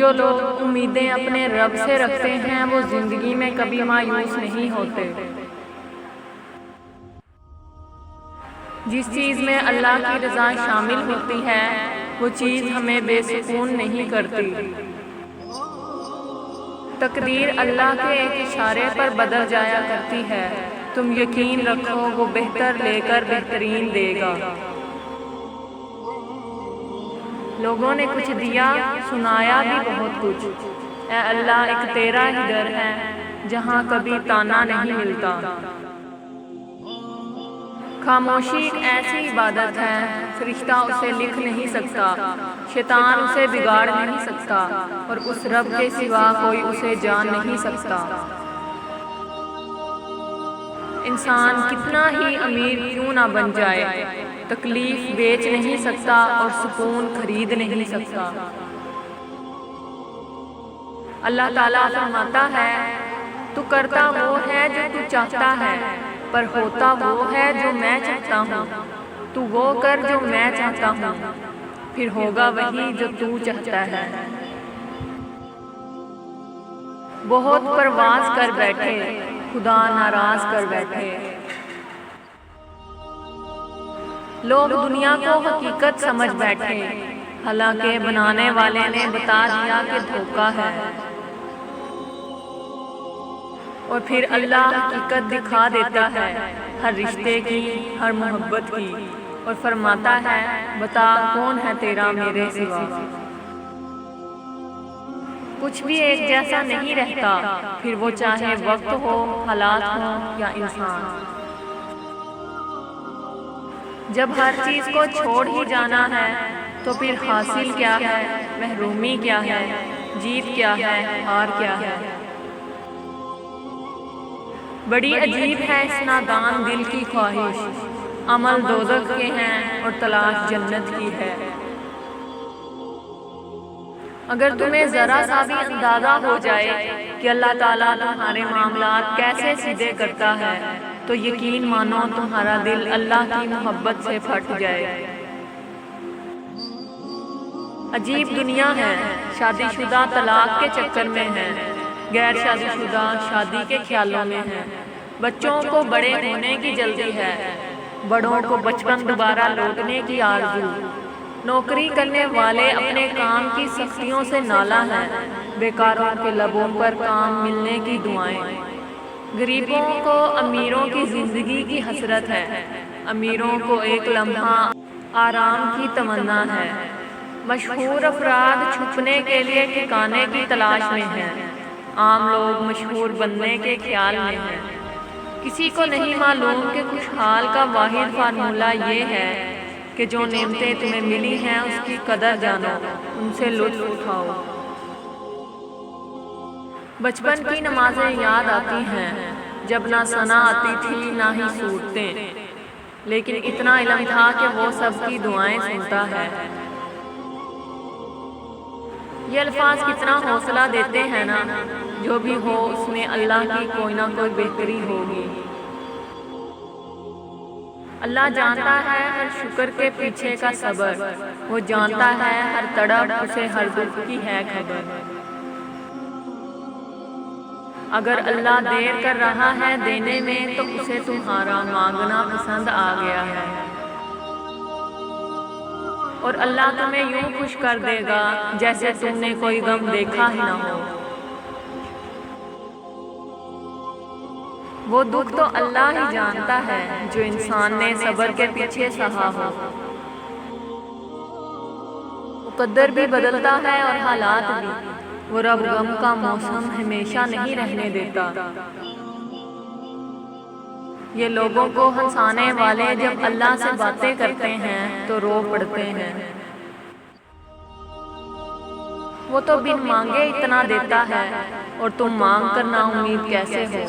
جو لوگ امیدیں اپنے رب سے رکھتے ہیں وہ زندگی میں کبھی مایوس نہیں ہوتے۔ جس چیز میں اللہ کی رضا شامل ہوتی ہے وہ چیز ہمیں بے سکون نہیں کرتی۔ تقدیر اللہ کے ایک اشارے پر بدل جایا کرتی ہے، تم یقین رکھو وہ بہتر لے کر بہترین دے گا۔ لوگوں نے کچھ دیا، سنایا بھی بہت کچھ، اے اللہ ایک تیرا ہی در ہے جہاں کبھی تانا نہیں ملتا۔ خاموشی ایک ایسی عبادت ہے، فرشتہ اسے لکھ نہیں سکتا، شیطان اسے بگاڑ نہیں سکتا، اور اس رب کے سوا کوئی اسے جان نہیں سکتا۔ انسان کتنا ہی امیر کیوں نہ بن جائے، تکلیف بیچ نہیں سکتا اور سکون خرید نہیں سکتا۔ اللہ تعالیٰ فرماتا ہے، تو کرتا وہ ہے جو تو چاہتا ہے، پر ہوتا وہ ہے جو میں چاہتا ہوں۔ تو وہ کر جو میں چاہتا ہوں، پھر ہوگا وہی جو تو چاہتا ہے۔ بہت پرواز کر بیٹھے، خدا ناراض کر بیٹھے۔ لوگ دنیا کو حقیقت سمجھ بیٹھے، حالانکہ بنانے والے نے بتا دیا کہ دھوکہ ہے۔ اور پھر اللہ حقیقت دکھا دیتا ہے، ہر رشتے کی، ہر محبت کی، اور فرماتا ہے، بتا کون ہے تیرا میرے سوا۔ کچھ بھی ایک جیسا نہیں رہتا، پھر وہ چاہے وقت ہو، حالات ہوں یا انسان۔ جب ہر چیز کو چھوڑ ہی جانا ہے تو پھر حاصل کیا ہے، محرومی کیا ہے، جیت کیا ہے، ہار کیا ہے۔ بڑی عجیب ہے اس نادان دل کی خواہش، عمل دوزخ کے ہیں اور تلاش جنت کی ہے۔ اگر تمہیں ذرا سا بھی اندازہ ہو جائے کہ اللہ تعالیٰ تمہارے معاملات کیسے سیدھے کرتا ہے تو یقین مانو تمہارا دل اللہ کی محبت سے پھٹ جائے۔ عجیب دنیا ہے، شادی شدہ طلاق کے چکر میں ہے، غیر شادی شدہ شادی کے خیالوں میں ہے، بچوں کو بڑے ہونے کی جلدی ہے، بڑوں کو بچپن دوبارہ لوٹنے کی آرزو، نوکری کرنے والے اپنے کام کی سختیوں سے نالاں ہیں، بیکاروں کے لبوں پر کام ملنے کی دعائیں، غریبوں کو امیروں کی زندگی کی حسرت ہے، امیروں کو ایک لمحہ آرام کی تمنا ہے، مشہور افراد چھپنے کے لیے ٹھکانے کی تلاش میں ہیں، عام لوگ مشہور بننے کے خیال میں ہیں۔ کسی کو نہیں معلوم کہ خوشحال کا واحد فارمولہ یہ ہے کہ جو نعمتیں تمہیں ملی ہیں اس کی قدر جانو، ان سے لطف اٹھاؤ۔ بچپن کی نمازیں یاد آتی ہیں، جب نہ ثنا آتی تھی نہ ہی صورتیں، لیکن اتنا علم تھا کہ وہ سب کی دعائیں سنتا ہے۔ یہ الفاظ کتنا حوصلہ دیتے ہیں نا، جو بھی ہو اس میں اللہ کی کوئی نہ کوئی بہتری ہوگی۔ اللہ جانتا ہے ہر شکر کے پیچھے کا صبر، وہ جانتا ہے ہر تڑپ اسے ہر دکھ کی ہے خبر۔ اگر اللہ دیر کر رہا ہے دینے میں تو اسے تمہارا مانگنا پسند آ گیا ہے، اور اللہ تمہیں یوں خوش کر دے گا جیسے تم نے کوئی غم دیکھا ہی نہ ہو۔ وہ دکھ تو اللہ ہی جانتا ہے جو انسان نے صبر کے پیچھے سہا ہو۔ مقدر بھی بدلتا ہے اور حالات بھی، وہ رب غم کا موسم ہمیشہ نہیں رہنے دیتا۔ یہ لوگوں کو ہنسانے والے جب اللہ سے باتیں کرتے ہیں تو رو پڑتے ہیں۔ وہ تو بن مانگے اتنا دیتا ہے اور تم مانگ کر نا امید کیسے ہو۔